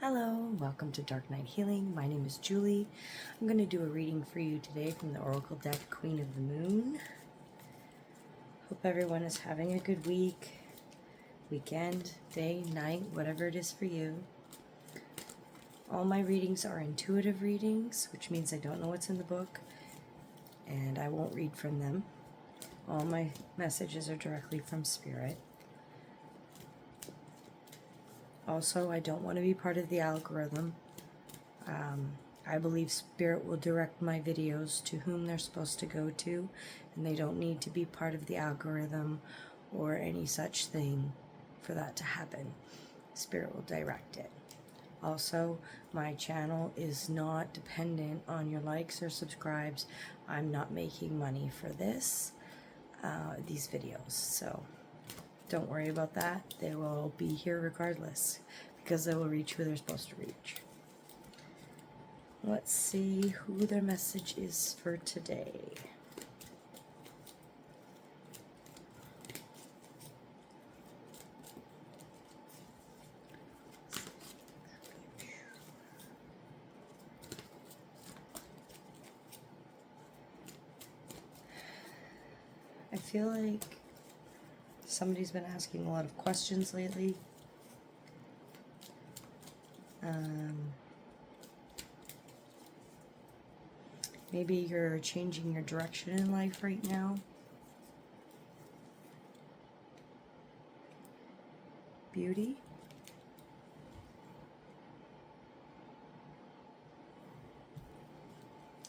Hello, welcome to Dark Night Healing. My name is Julie. I'm going to do a reading for you today from the Oracle deck, Queen of the Moon. Hope everyone is having a good week, weekend, day, night, whatever it is for you. All my readings are intuitive readings, which means I don't know what's in the book, and I won't read from them. All my messages are directly from Spirit. Also, I don't want to be part of the algorithm. I believe Spirit will direct my videos to whom they're supposed to go to, and they don't need to be part of the algorithm or any such thing for that to happen. Spirit will direct it. Also, my channel is not dependent on your likes or subscribes. I'm not making money for these videos, so don't worry about that. They will be here regardless because they will reach who they're supposed to reach. Let's see who their message is for today. I feel like somebody's been asking a lot of questions lately. Maybe you're changing your direction in life right now. Beauty.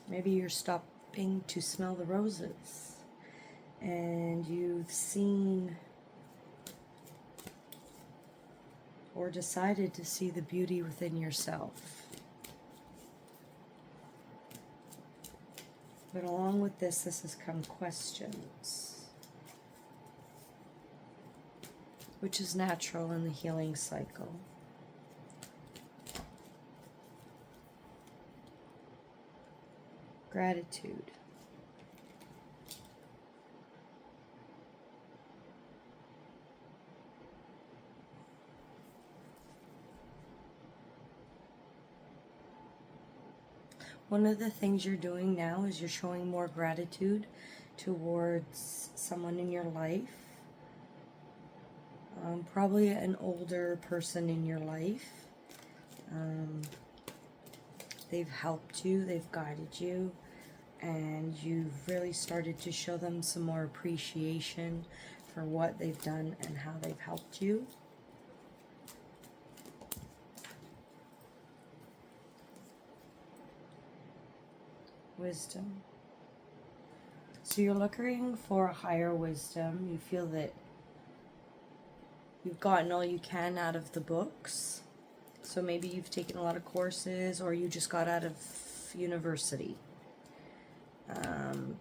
Maybe you're stopping to smell the roses and you've seen or decided to see the beauty within yourself. But along with this has come questions, which is natural in the healing cycle. Gratitude. One of the things you're doing now is you're showing more gratitude towards someone in your life. Probably an older person in your life. They've helped you, they've guided you, and you've really started to show them some more appreciation for what they've done and how they've helped you. Wisdom. So you're looking for a higher wisdom. You feel that you've gotten all you can out of the books. So maybe you've taken a lot of courses or you just got out of university.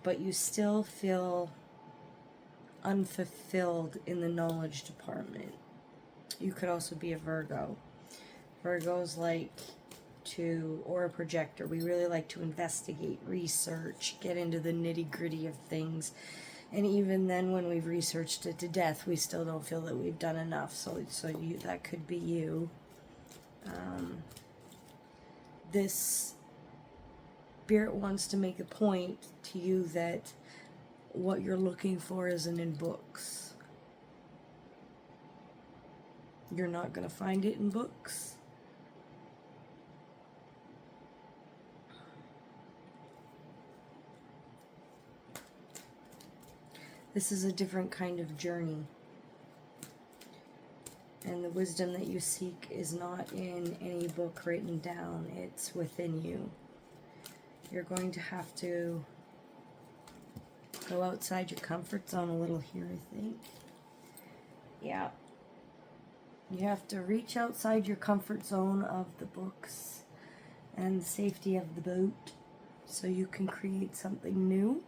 But you still feel unfulfilled in the knowledge department. You could also be a Virgo. Virgos like or a projector. We really like to investigate, research, get into the nitty-gritty of things. And even then, when we've researched it to death, we still don't feel that we've done enough. So that could be you. This Spirit wants to make a point to you that what you're looking for isn't in books. You're not going to find it in books. This is a different kind of journey. And the wisdom that you seek is not in any book written down. It's within you. You're going to have to go outside your comfort zone a little here, I think. Yeah. You have to reach outside your comfort zone of the books and the safety of the boat so you can create something new.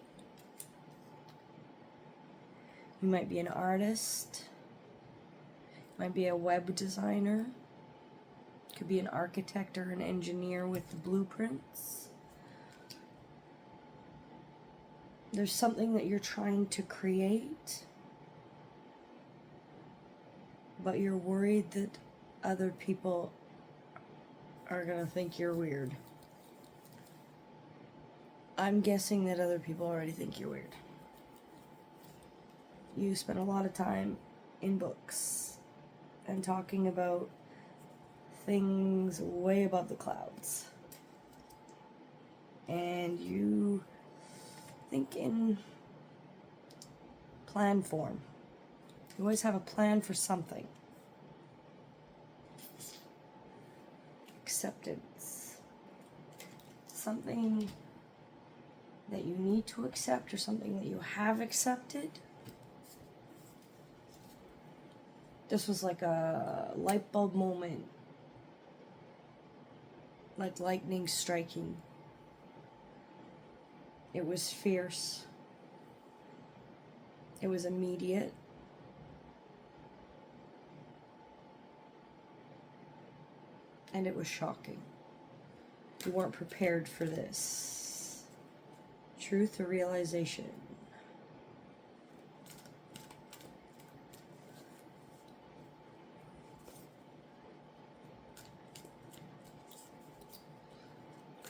You might be an artist, might be a web designer, could be an architect or an engineer with the blueprints. There's something that you're trying to create, but you're worried that other people are gonna think you're weird. I'm guessing that other people already think you're weird. You spend a lot of time in books and talking about things way above the clouds. And you think in plan form. You always have a plan for something. Acceptance. Something that you need to accept or something that you have accepted. This was like a light bulb moment. Like lightning striking. It was fierce. It was immediate. And it was shocking. You weren't prepared for this. Truth or realization?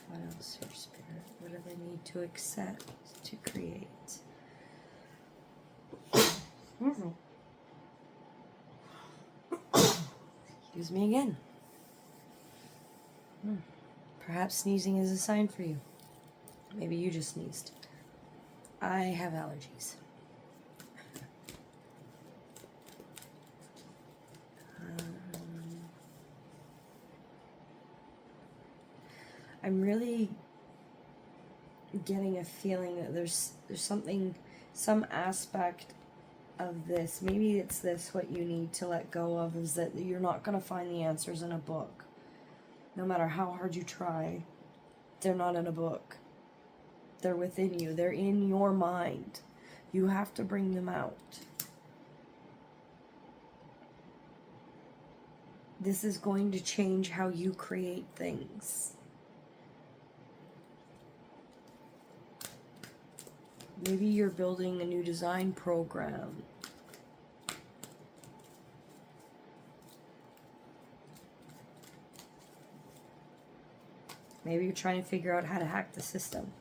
What else here, Spirit? What do they need to accept to create? Excuse me again. Perhaps sneezing is a sign for you. Maybe you just sneezed. I have allergies. I'm really getting a feeling that there's something, some aspect of this, maybe it's this, what you need to let go of is that you're not going to find the answers in a book. No matter how hard you try, they're not in a book. They're within you. They're in your mind. You have to bring them out. This is going to change how you create things. Maybe you're building a new design program. Maybe you're trying to figure out how to hack the system.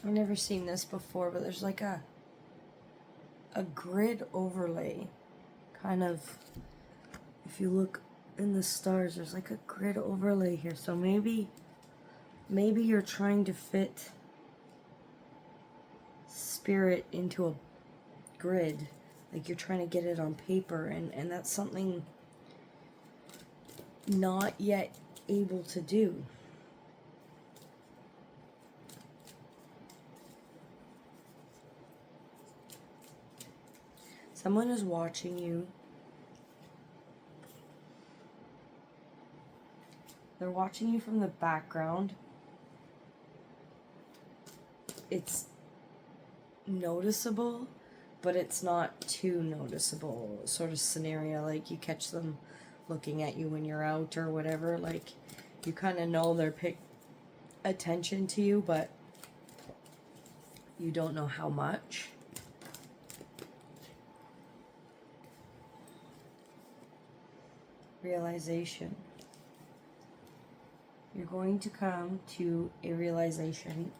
I've never seen this before, but there's like a grid overlay. Kind of, if you look in the stars, there's like a grid overlay here. So maybe you're trying to fit spirit into a grid, like you're trying to get it on paper, and that's something not yet able to do. Someone is watching you. They're watching you from the background. It's noticeable, but it's not too noticeable sort of scenario. Like you catch them looking at you when you're out or whatever. Like you kind of know they're paying attention to you, but you don't know how much. Realization. You're going to come to a realization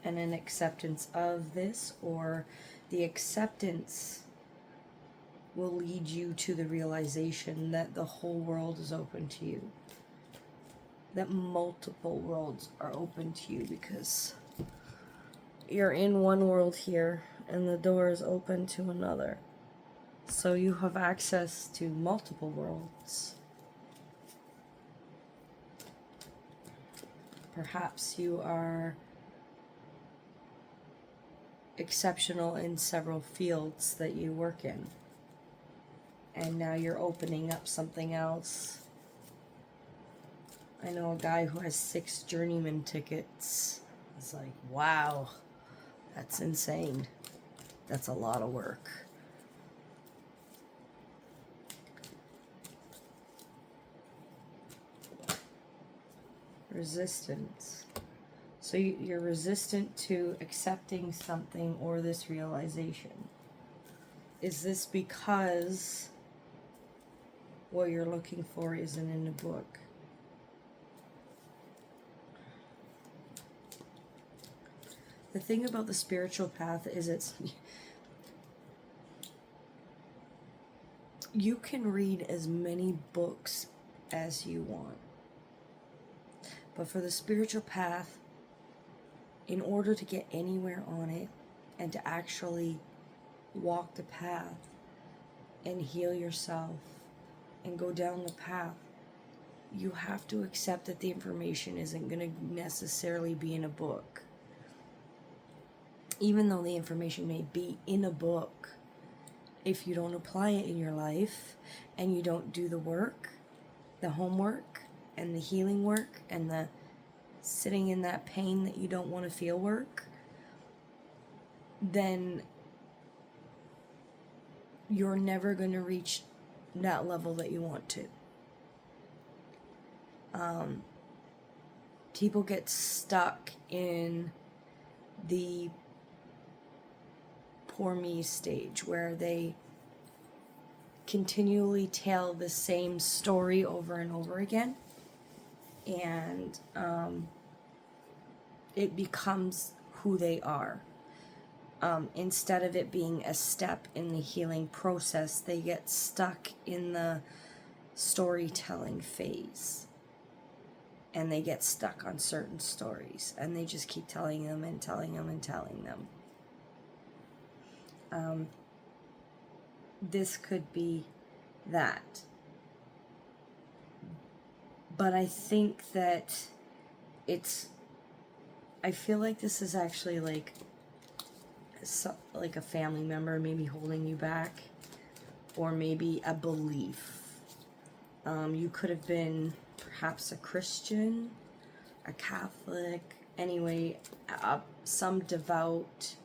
and an acceptance of this, or the acceptance will lead you to the realization that the whole world is open to you. That multiple worlds are open to you, because you're in one world here and the door is open to another. So you have access to multiple worlds. Perhaps you are exceptional in several fields that you work in, and now you're opening up something else. I know a guy who has 6 journeyman tickets. It's like, wow, that's insane. That's a lot of work. Resistance. So So you're resistant to accepting something or this realization. Is this because what you're looking for isn't in the book? The thing about the spiritual path is you can read as many books as you want. But for the spiritual path, in order to get anywhere on it and to actually walk the path and heal yourself and go down the path, you have to accept that the information isn't going to necessarily be in a book. Even though the information may be in a book, if you don't apply it in your life and you don't do the work, the homework and the healing work and the sitting in that pain that you don't want to feel work, then you're never going to reach that level that you want to. People get stuck in the poor me stage where they continually tell the same story over and over again, and it becomes who they are. Instead of it being a step in the healing process, they get stuck in the storytelling phase, and they get stuck on certain stories, and they just keep telling them and telling them and telling them. This could be that. But I think that I feel like this is actually like a family member maybe holding you back, or maybe a belief. You could have been perhaps a Christian, a Catholic, anyway, some devout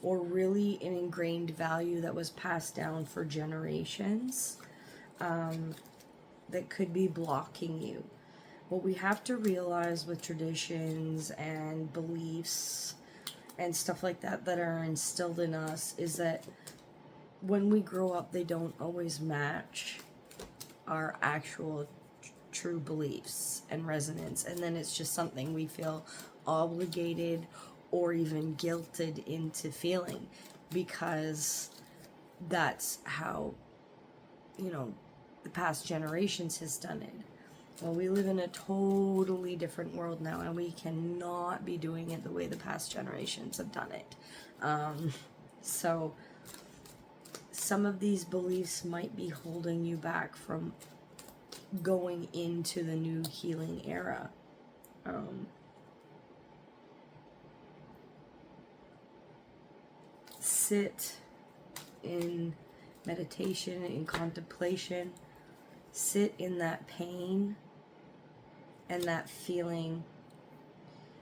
or really an ingrained value that was passed down for generations, that could be blocking you. What we have to realize with traditions and beliefs and stuff like that that are instilled in us is that when we grow up, they don't always match our actual true beliefs and resonance, and then it's just something we feel obligated or even guilted into feeling, because that's how, the past generations has done it. Well, we live in a totally different world now, and we cannot be doing it the way the past generations have done it. So some of these beliefs might be holding you back from going into the new healing era. Sit in meditation, in contemplation. Sit in that pain and that feeling.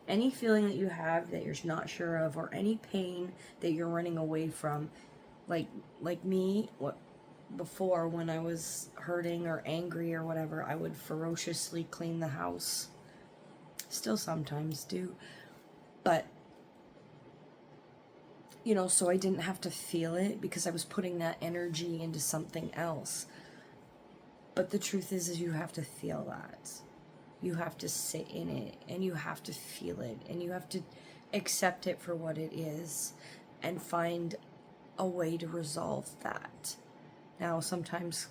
Any feeling that you have that you're not sure of, or any pain that you're running away from. Like me, before, when I was hurting or angry or whatever, I would ferociously clean the house. Still sometimes do. But, so I didn't have to feel it because I was putting that energy into something else. But the truth is you have to feel that. You have to sit in it, and you have to feel it, and you have to accept it for what it is and find a way to resolve that. Now, sometimes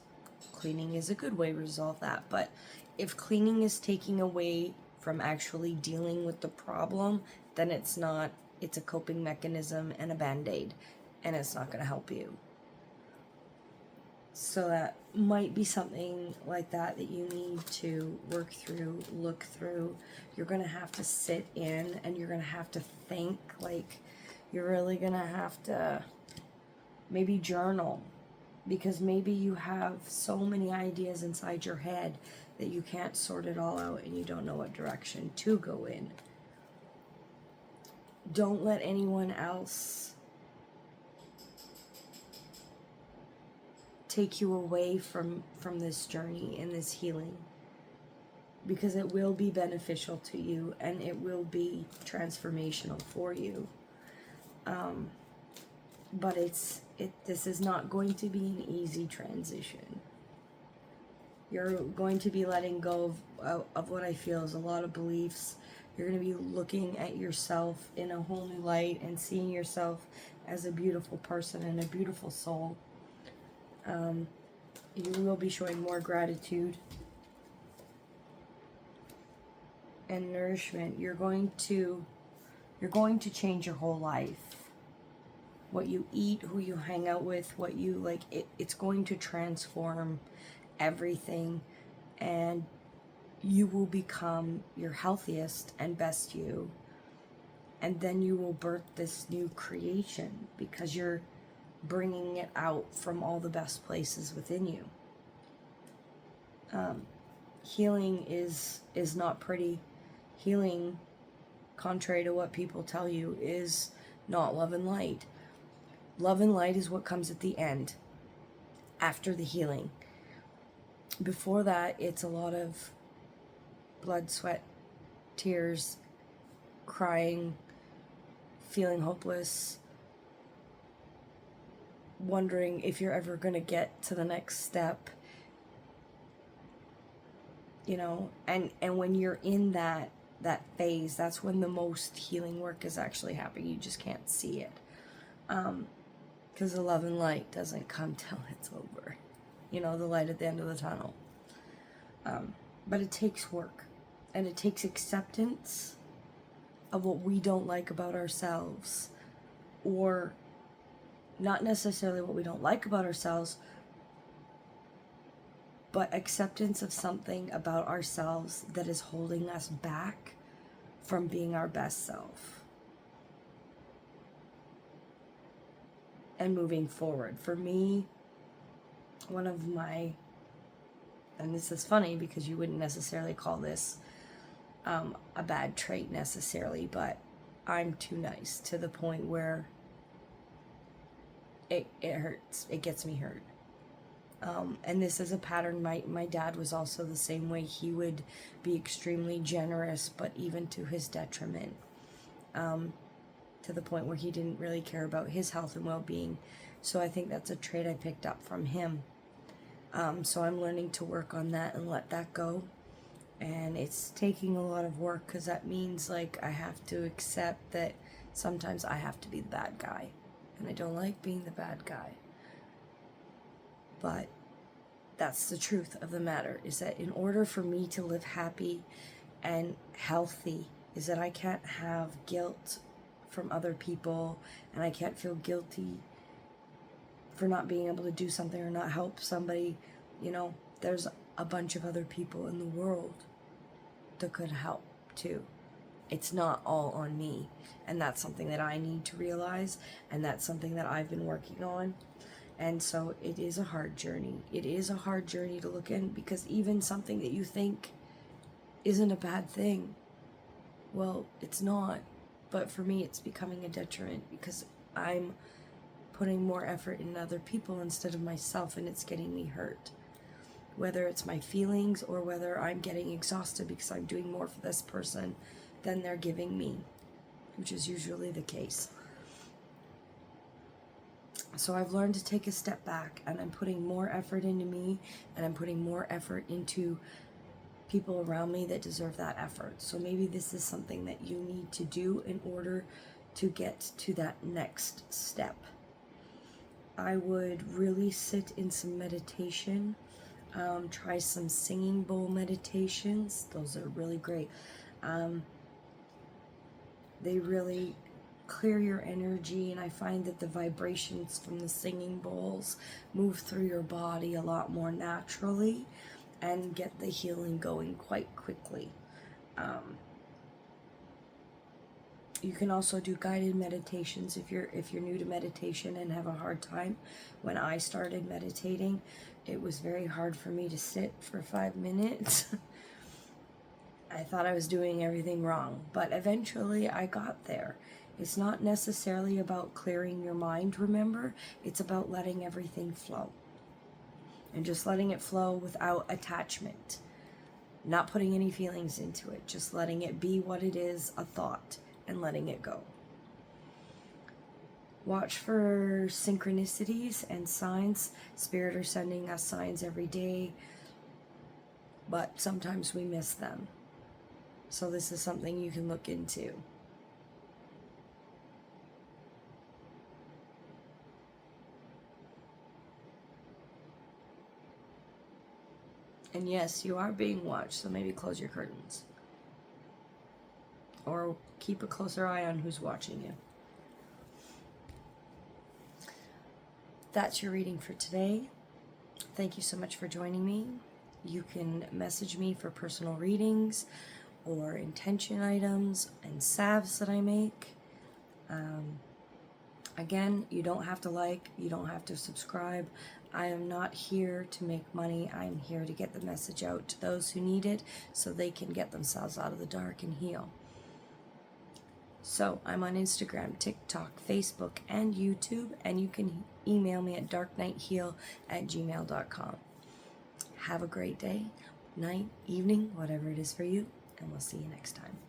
cleaning is a good way to resolve that, but if cleaning is taking away from actually dealing with the problem, then it's not. It's a coping mechanism and a band-aid, and it's not going to help you. So that might be something like that you need to work through, look through. You're going to have to sit in, and you're going to have to think. You're really going to have to maybe journal, because maybe you have so many ideas inside your head that you can't sort it all out, and you don't know what direction to go in. Don't let anyone else take you away from this journey and this healing, because it will be beneficial to you and it will be transformational for you. But this is not going to be an easy transition. You're going to be letting go of what I feel is a lot of beliefs. You're going to be looking at yourself in a whole new light and seeing yourself as a beautiful person and a beautiful soul. You will be showing more gratitude and nourishment. You're going to change your whole life. What you eat, who you hang out with, what you like, it's going to transform everything, and you will become your healthiest and best you. And then you will birth this new creation because you're bringing it out from all the best places within you. Healing is not pretty. Healing, contrary to what people tell you, is not love and light. Love and light is what comes at the end, after the healing. Before that, it's a lot of blood, sweat, tears, crying, feeling hopeless, wondering if you're ever going to get to the next step, you know, and when you're in that phase, that's when the most healing work is actually happening. You just can't see it. Because the love and light doesn't come till it's over. You know, the light at the end of the tunnel. But it takes work. And it takes acceptance of what we don't like about ourselves. Or not necessarily what we don't like about ourselves, but acceptance of something about ourselves that is holding us back from being our best self. And moving forward. For me, one of my, and this is funny because you wouldn't necessarily call this a bad trait necessarily, but I'm too nice to the point where it hurts. It gets me hurt. And this is a pattern. My dad was also the same way. He would be extremely generous, but even to his detriment. To the point where he didn't really care about his health and well-being. So I think that's a trait I picked up from him. So I'm learning to work on that and let that go. And it's taking a lot of work because that means like I have to accept that sometimes I have to be the bad guy. And I don't like being the bad guy. But that's the truth of the matter, is that in order for me to live happy and healthy, is that I can't have guilt from other people, and I can't feel guilty for not being able to do something or not help somebody. You know, there's a bunch of other people in the world that could help too. It's not all on me, and that's something that I need to realize, and that's something that I've been working on. And so it is a hard journey. It is a hard journey to look in, because even something that you think isn't a bad thing, well, it's not. But for me, it's becoming a detriment because I'm putting more effort in other people instead of myself, and it's getting me hurt. Whether it's my feelings or whether I'm getting exhausted because I'm doing more for this person than they're giving me, which is usually the case. So I've learned to take a step back, and I'm putting more effort into me, and I'm putting more effort into people around me that deserve that effort. So maybe this is something that you need to do in order to get to that next step. I would really sit in some meditation. Try some singing bowl meditations. Those are really great. They really clear your energy, and I find that the vibrations from the singing bowls move through your body a lot more naturally and get the healing going quite quickly. You can also do guided meditations if you're new to meditation and have a hard time. When I started meditating, it was very hard for me to sit for 5 minutes. I thought I was doing everything wrong, but eventually I got there. It's not necessarily about clearing your mind, remember? It's about letting everything flow. And just letting it flow without attachment. Not putting any feelings into it, just letting it be what it is, a thought, and letting it go. Watch for synchronicities and signs. Spirit are sending us signs every day, but sometimes we miss them. So this is something you can look into. And yes, you are being watched, so maybe close your curtains. Or keep a closer eye on who's watching you. That's your reading for today. Thank you so much for joining me. You can message me for personal readings or intention items and salves that I make. Again, you don't have to like, you don't have to subscribe. I am not here to make money. I'm here to get the message out to those who need it so they can get themselves out of the dark and heal. So I'm on Instagram, TikTok, Facebook, and YouTube, and you can email me at darknightheal@gmail.com. Have a great day, night, evening, whatever it is for you, and we'll see you next time.